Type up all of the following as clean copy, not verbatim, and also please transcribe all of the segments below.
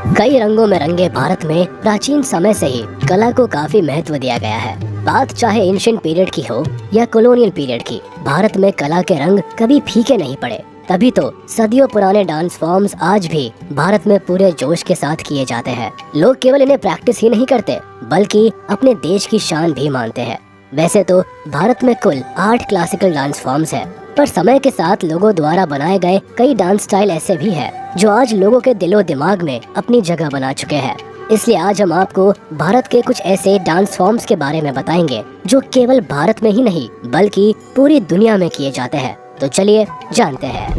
कई रंगों में रंगे भारत में प्राचीन समय से ही कला को काफी महत्व दिया गया है। बात चाहे एंशिएंट पीरियड की हो या कॉलोनियल पीरियड की, भारत में कला के रंग कभी फीके नहीं पड़े। तभी तो सदियों पुराने डांस फॉर्म्स आज भी भारत में पूरे जोश के साथ किए जाते हैं। लोग केवल इन्हें प्रैक्टिस ही नहीं करते बल्कि अपने देश की शान भी मानते हैं। वैसे तो भारत में कुल 8 क्लासिकल डांस फॉर्म्स हैं, पर समय के साथ लोगों द्वारा बनाए गए कई डांस स्टाइल ऐसे भी हैं जो आज लोगों के दिलो दिमाग में अपनी जगह बना चुके हैं। इसलिए आज हम आपको भारत के कुछ ऐसे डांस फॉर्म्स के बारे में बताएंगे जो केवल भारत में ही नहीं बल्कि पूरी दुनिया में किए जाते हैं। तो चलिए जानते हैं।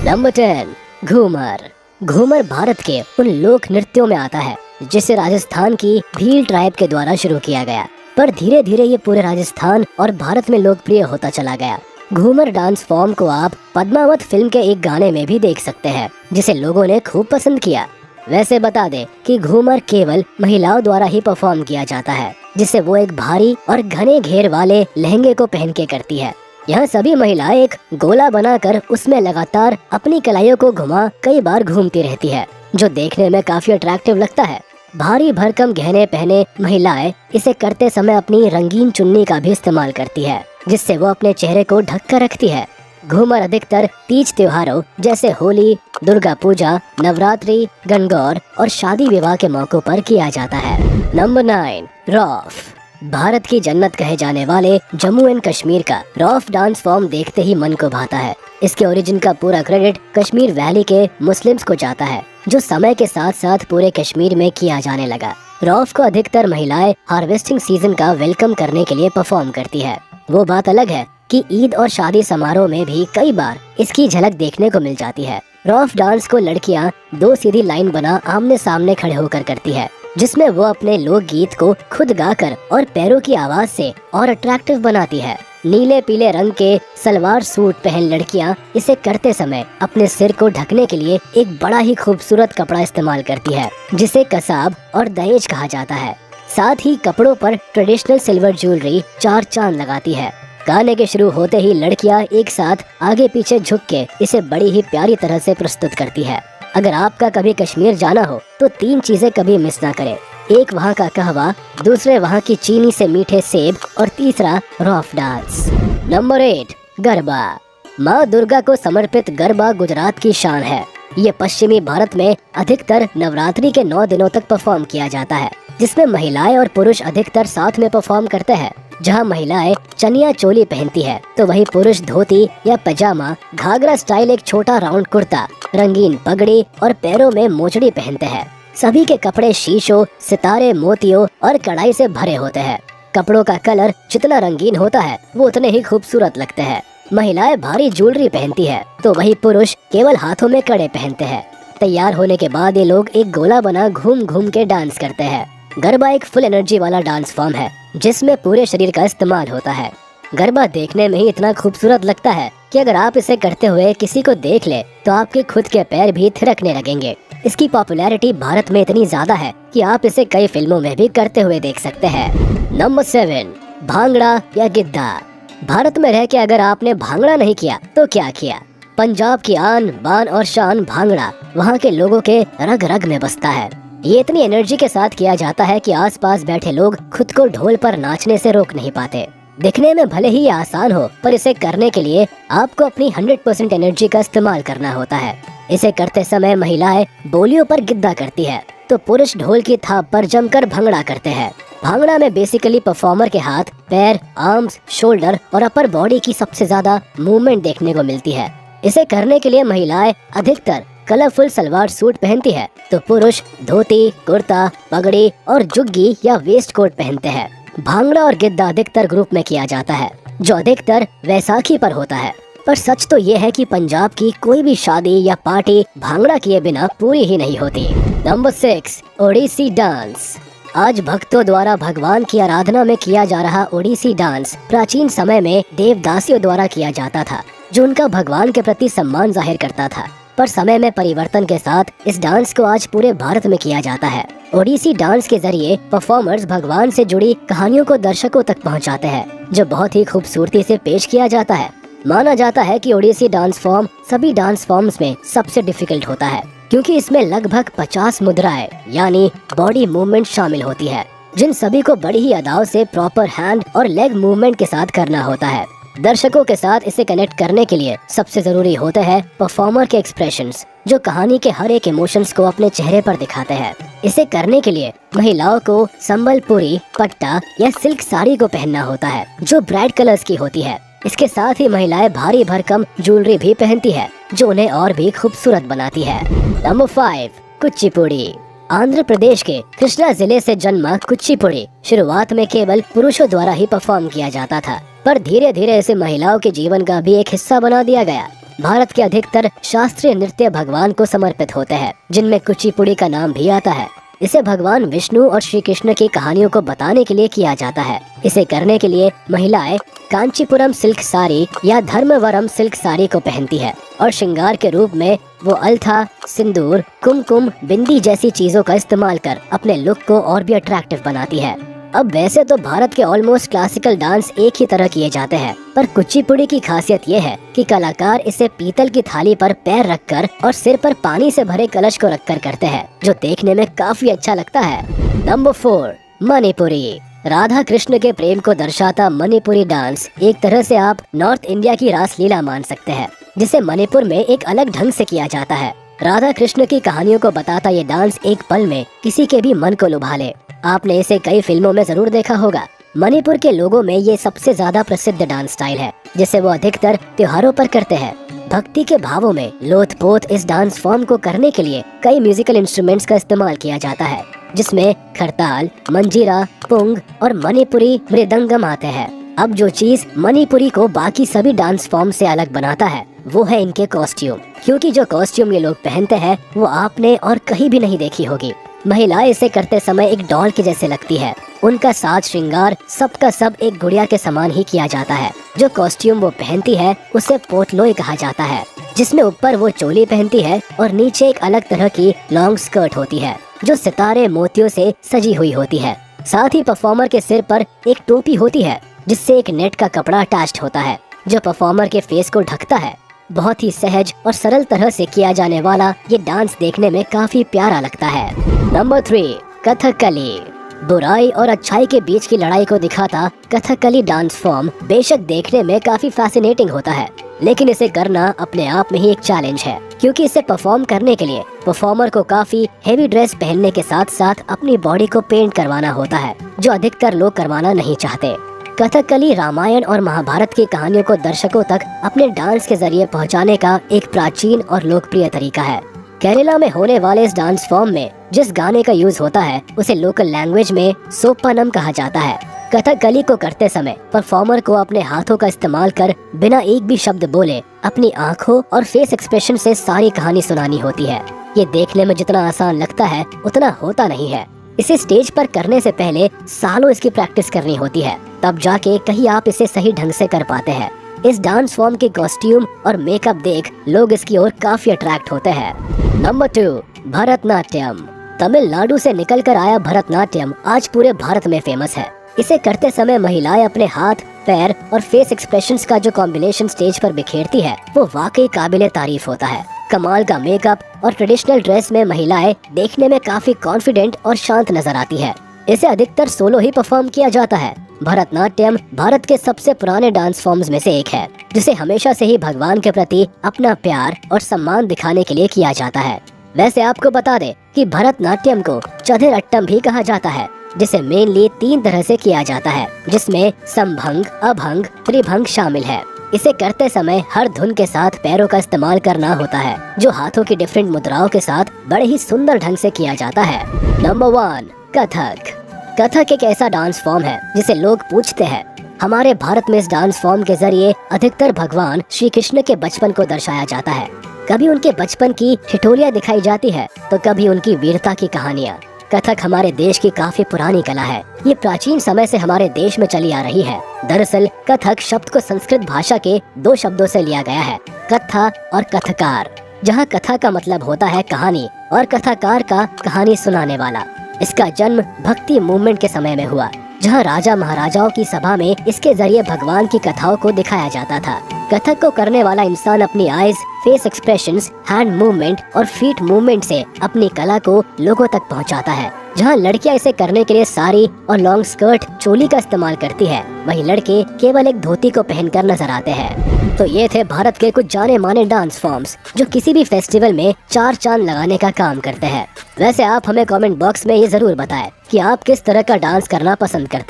नंबर 10, घूमर। घूमर भारत के उन लोक नृत्यों में आता है जिसे राजस्थान की भील ट्राइब के द्वारा शुरू किया गया, पर धीरे धीरे ये पूरे राजस्थान और भारत में लोकप्रिय होता चला गया। घूमर डांस फॉर्म को आप पद्मावत फिल्म के एक गाने में भी देख सकते हैं जिसे लोगों ने खूब पसंद किया। वैसे बता दें कि घूमर केवल महिलाओं द्वारा ही परफॉर्म किया जाता है, जिसे वो एक भारी और घने घेर वाले लहंगे को पहन के करती है। यह सभी महिलाएं एक गोला बनाकर उसमें लगातार अपनी कलाइयों को घुमा कई बार घूमती रहती है, जो देखने में काफी अट्रैक्टिव लगता है। भारी भरकम गहने पहने महिलाएं इसे करते समय अपनी रंगीन चुन्नी का भी इस्तेमाल करती है, जिससे वो अपने चेहरे को ढक कर रखती है। घूमर अधिकतर तीज त्योहारों जैसे होली, दुर्गा पूजा, नवरात्रि, गणगौर और शादी विवाह के मौकों पर किया जाता है। Number 9, rough. भारत की जन्नत कहे जाने वाले जम्मू एंड कश्मीर का रॉफ डांस फॉर्म देखते ही मन को भाता है। इसके ओरिजिन का पूरा क्रेडिट कश्मीर वैली के मुस्लिम्स को जाता है, जो समय के साथ साथ पूरे कश्मीर में किया जाने लगा। रॉफ को अधिकतर महिलाएं हार्वेस्टिंग सीजन का वेलकम करने के लिए परफॉर्म करती है। वो बात अलग है कि ईद और शादी समारोह में भी कई बार इसकी झलक देखने को मिल जाती है। रॉफ डांस को लड़कियां 2 सीधी लाइन बना आमने सामने खड़े होकर करती है, जिसमें वो अपने लोकगीत को खुद गाकर और पैरों की आवाज से और अट्रैक्टिव बनाती है। नीले पीले रंग के सलवार सूट पहन लड़कियां इसे करते समय अपने सिर को ढकने के लिए एक बड़ा ही खूबसूरत कपड़ा इस्तेमाल करती है, जिसे कसाब और दहेज कहा जाता है। साथ ही कपड़ों पर ट्रेडिशनल सिल्वर ज्वेलरी 4 चांद लगाती है। गाने के शुरू होते ही लड़कियां एक साथ आगे पीछे झुक के इसे बड़ी ही प्यारी तरह से प्रस्तुत करती है। अगर आपका कभी कश्मीर जाना हो तो 3 चीजें कभी मिस ना करें। एक वहाँ का कहवा, दूसरे वहाँ की चीनी से मीठे सेब और तीसरा रॉफ डांस। नंबर 8, गरबा। माँ दुर्गा को समर्पित गरबा गुजरात की शान है। ये पश्चिमी भारत में अधिकतर नवरात्रि के 9 दिनों तक परफॉर्म किया जाता है, जिसमें महिलाएं और पुरुष अधिकतर साथ में परफॉर्म करते हैं। जहाँ महिलाएं चनिया चोली पहनती है तो वही पुरुष धोती या पजामा, घाघरा स्टाइल एक छोटा राउंड कुर्ता, रंगीन पगड़ी और पैरों में मोचड़ी पहनते हैं। सभी के कपड़े शीशों, सितारे, मोतियों और कढ़ाई से भरे होते हैं। कपड़ों का कलर जितना रंगीन होता है वो उतने ही खूबसूरत लगते हैं। महिलाएं भारी ज्वेलरी पहनती है तो वही पुरुष केवल हाथों में कड़े पहनते हैं। तैयार होने के बाद ये लोग एक गोला बना घूम घूम के डांस करते हैं। गरबा एक फुल एनर्जी वाला डांस फॉर्म है जिसमें पूरे शरीर का इस्तेमाल होता है। गरबा देखने में ही इतना खूबसूरत लगता है कि अगर आप इसे करते हुए किसी को देख ले तो आपके खुद के पैर भी थिरकने लगेंगे। इसकी पॉपुलैरिटी भारत में इतनी ज्यादा है कि आप इसे कई फिल्मों में भी करते हुए देख सकते हैं। नंबर 7, भांगड़ा या गिद्दा। भारत में रह के अगर आपने भांगड़ा नहीं किया तो क्या किया। पंजाब की आन बान और शान भांगड़ा वहाँ के लोगों के रग रग में बसता है। ये इतनी एनर्जी के साथ किया जाता है कि आसपास बैठे लोग खुद को ढोल पर नाचने से रोक नहीं पाते। दिखने में भले ही आसान हो, पर इसे करने के लिए आपको अपनी 100% एनर्जी का इस्तेमाल करना होता है। इसे करते समय महिलाएं बोलियों पर गिद्दा करती है तो पुरुष ढोल की थाप पर जमकर भंगड़ा करते हैं। भांगड़ा में बेसिकली परफॉर्मर के हाथ, पैर, आर्म्स, शोल्डर और अपर बॉडी की सबसे ज्यादा मूवमेंट देखने को मिलती है। इसे करने के लिए महिलाएं अधिकतर कलरफुल सलवार सूट पहनती है तो पुरुष धोती, कुर्ता, पगड़ी और जुग्गी या वेस्ट कोट पहनते हैं। भांगड़ा और गिद्दा अधिकतर ग्रुप में किया जाता है, जो अधिकतर वैसाखी पर होता है। पर सच तो ये है कि पंजाब की कोई भी शादी या पार्टी भांगड़ा किए बिना पूरी ही नहीं होती। Number 6, Odissi dance. आज भक्तों द्वारा भगवान की आराधना में किया जा रहा ओडिसी डांस प्राचीन समय में देवदासियों द्वारा किया जाता था, जो उनका भगवान के प्रति सम्मान जाहिर करता था। पर समय में परिवर्तन के साथ इस डांस को आज पूरे भारत में किया जाता है। ओडिसी डांस के जरिए परफॉर्मर्स भगवान से जुड़ी कहानियों को दर्शकों तक पहुंचाते हैं, जो बहुत ही खूबसूरती से पेश किया जाता है। माना जाता है कि ओडिसी डांस फॉर्म सभी डांस फॉर्म्स में सबसे डिफिकल्ट होता है, क्योंकि इसमें लगभग 50 मुद्राएं यानी बॉडी मूवमेंट शामिल होती है, जिन सभी को बड़ी ही अदाओं से प्रॉपर हैंड और लेग मूवमेंट के साथ करना होता है। दर्शकों के साथ इसे कनेक्ट करने के लिए सबसे जरूरी होते हैं परफॉर्मर के एक्सप्रेशंस, जो कहानी के हर एक इमोशंस को अपने चेहरे पर दिखाते हैं। इसे करने के लिए महिलाओं को संबलपुरी पट्टा या सिल्क साड़ी को पहनना होता है, जो ब्राइट कलर्स की होती है। इसके साथ ही महिलाएं भारी भरकम ज्वेलरी भी पहनती है, जो उन्हें और भी खूबसूरत बनाती है। नंबर 5, कुचिपुड़ी। आंध्र प्रदेश के कृष्णा जिले से जन्मा कुचिपुड़ी शुरुआत में केवल पुरुषों द्वारा ही परफॉर्म किया जाता था, पर धीरे धीरे इसे महिलाओं के जीवन का भी एक हिस्सा बना दिया गया। भारत के अधिकतर शास्त्रीय नृत्य भगवान को समर्पित होते हैं, जिनमें कुचिपुड़ी का नाम भी आता है। इसे भगवान विष्णु और श्री कृष्ण की कहानियों को बताने के लिए किया जाता है। इसे करने के लिए महिलाएं कांचीपुरम सिल्क साड़ी या धर्मवरम सिल्क साड़ी को पहनती है और श्रृंगार के रूप में वो अल्था, सिंदूर, कुमकुम, बिंदी जैसी चीजों का इस्तेमाल कर अपने लुक को और भी अट्रैक्टिव बनाती है। अब वैसे तो भारत के ऑलमोस्ट क्लासिकल डांस एक ही तरह किए जाते हैं, पर कुचिपुड़ी की खासियत ये है कि कलाकार इसे पीतल की थाली पर पैर रखकर और सिर पर पानी से भरे कलश को रखकर करते हैं, जो देखने में काफी अच्छा लगता है। नंबर 4, मणिपुरी। राधा कृष्ण के प्रेम को दर्शाता मणिपुरी डांस एक तरह से आप नॉर्थ इंडिया की रासलीला मान सकते हैं, जिसे मणिपुर में एक अलग ढंग से किया जाता है। राधा कृष्ण की कहानियों को बताता ये डांस एक पल में किसी के भी मन को लुभा ले। आपने इसे कई फिल्मों में जरूर देखा होगा। मणिपुर के लोगों में ये सबसे ज्यादा प्रसिद्ध डांस स्टाइल है, जिसे वो अधिकतर त्योहारों पर करते हैं। भक्ति के भावों में लोथ-पोथ इस डांस फॉर्म को करने के लिए कई म्यूजिकल इंस्ट्रूमेंट्स का इस्तेमाल किया जाता है, जिसमें खरताल, मंजीरा, पुंग और मणिपुरी मृदंगम आते हैं। अब जो चीज मणिपुरी को बाकी सभी डांस फॉर्म से अलग बनाता है वो है इनके कॉस्ट्यूम, क्योंकि जो कॉस्ट्यूम ये लोग पहनते हैं वो आपने और कहीं भी नहीं देखी होगी। महिलाएं इसे करते समय एक डॉल के जैसे लगती है। उनका साज श्रृंगार सबका सब एक गुड़िया के समान ही किया जाता है। जो कॉस्ट्यूम वो पहनती है उसे पोटलोई कहा जाता है, जिसमें ऊपर वो चोली पहनती है और नीचे एक अलग तरह की लॉन्ग स्कर्ट होती है, जो सितारे मोतियों से सजी हुई होती है। साथ ही परफॉर्मर के सिर पर एक टोपी होती है, जिससे एक नेट का कपड़ा अटैच्ड होता है, जो परफॉर्मर के फेस को ढकता है। बहुत ही सहज और सरल तरह से किया जाने वाला ये डांस देखने में काफी प्यारा लगता है। नंबर 3, कथकली। बुराई और अच्छाई के बीच की लड़ाई को दिखाता कथकली डांस फॉर्म बेशक देखने में काफी फैसिनेटिंग होता है, लेकिन इसे करना अपने आप में ही एक चैलेंज है, क्योंकि इसे परफॉर्म करने के लिए परफॉर्मर को काफी हेवी ड्रेस पहनने के साथ साथ अपनी बॉडी को पेंट करवाना होता है, जो अधिकतर लोग करवाना नहीं चाहते। कथकली रामायण और महाभारत की कहानियों को दर्शकों तक अपने डांस के जरिए पहुंचाने का एक प्राचीन और लोकप्रिय तरीका है। केरला में होने वाले इस डांस फॉर्म में जिस गाने का यूज होता है उसे लोकल लैंग्वेज में सोपानम कहा जाता है। कथकली को करते समय परफॉर्मर को अपने हाथों का इस्तेमाल कर बिना एक भी शब्द बोले अपनी आंखों और फेस एक्सप्रेशन से सारी कहानी सुनानी होती है। ये देखने में जितना आसान लगता है उतना होता नहीं है। इसे स्टेज पर करने से पहले सालों इसकी प्रैक्टिस करनी होती है, तब जाके कहीं आप इसे सही ढंग से कर पाते हैं। इस डांस फॉर्म के कॉस्ट्यूम और मेकअप देख लोग इसकी ओर काफी अट्रैक्ट होते हैं। नंबर 2, भरतनाट्यम। तमिलनाडु से निकलकर आया भरतनाट्यम आज पूरे भारत में फेमस है। इसे करते समय महिलाएं अपने हाथ, पैर और फेस एक्सप्रेशंस का जो कॉम्बिनेशन स्टेज पर बिखेरती है वो वाकई काबिले तारीफ होता है। कमाल का मेकअप और ट्रेडिशनल ड्रेस में महिलाएं देखने में काफी कॉन्फिडेंट और शांत नजर आती है। इसे अधिकतर सोलो ही परफॉर्म किया जाता है। भरतनाट्यम भारत के सबसे पुराने डांस फॉर्म्स में से एक है, जिसे हमेशा से ही भगवान के प्रति अपना प्यार और सम्मान दिखाने के लिए किया जाता है। वैसे आपको बता दें कि भरतनाट्यम को चधिर अट्टम भी कहा जाता है, जिसे मेनली 3 तरह से किया जाता है, जिसमें समभंग, अभंग, त्रिभंग शामिल है। इसे करते समय हर धुन के साथ पैरों का इस्तेमाल करना होता है, जो हाथों की डिफरेंट मुद्राओं के साथ बड़े ही सुंदर ढंग से किया जाता है। नंबर 1, कथक। कथक एक ऐसा डांस फॉर्म है जिसे लोग पूछते हैं। हमारे भारत में इस डांस फॉर्म के जरिए अधिकतर भगवान श्री कृष्ण के बचपन को दर्शाया जाता है। कभी उनके बचपन की ठिठोलियां दिखाई जाती है तो कभी उनकी वीरता की कहानियां। कथक हमारे देश की काफी पुरानी कला है। ये प्राचीन समय से हमारे देश में चली आ रही है। दरअसल कथक शब्द को संस्कृत भाषा के 2 शब्दों से लिया गया है, कथा और कथकार, जहाँ कथा का मतलब होता है कहानी और कथाकार का कहानी सुनाने वाला। इसका जन्म भक्ति मूवमेंट के समय में हुआ, जहाँ राजा महाराजाओं की सभा में इसके जरिए भगवान की कथाओं को दिखाया जाता था। कथक को करने वाला इंसान अपनी eyes, face expressions, hand movement और फीट मूवमेंट से अपनी कला को लोगों तक पहुंचाता है। जहां लड़कियां इसे करने के लिए साड़ी और लॉन्ग स्कर्ट, चोली का इस्तेमाल करती है, वहीं लड़के केवल एक धोती को पहनकर नजर आते हैं। तो ये थे भारत के कुछ जाने माने डांस फॉर्म्स जो किसी भी फेस्टिवल में चार चांद लगाने का काम करते हैं। वैसे आप हमें कमेंट बॉक्स में ये जरूर बताएं कि आप किस तरह का डांस करना पसंद करते हैं।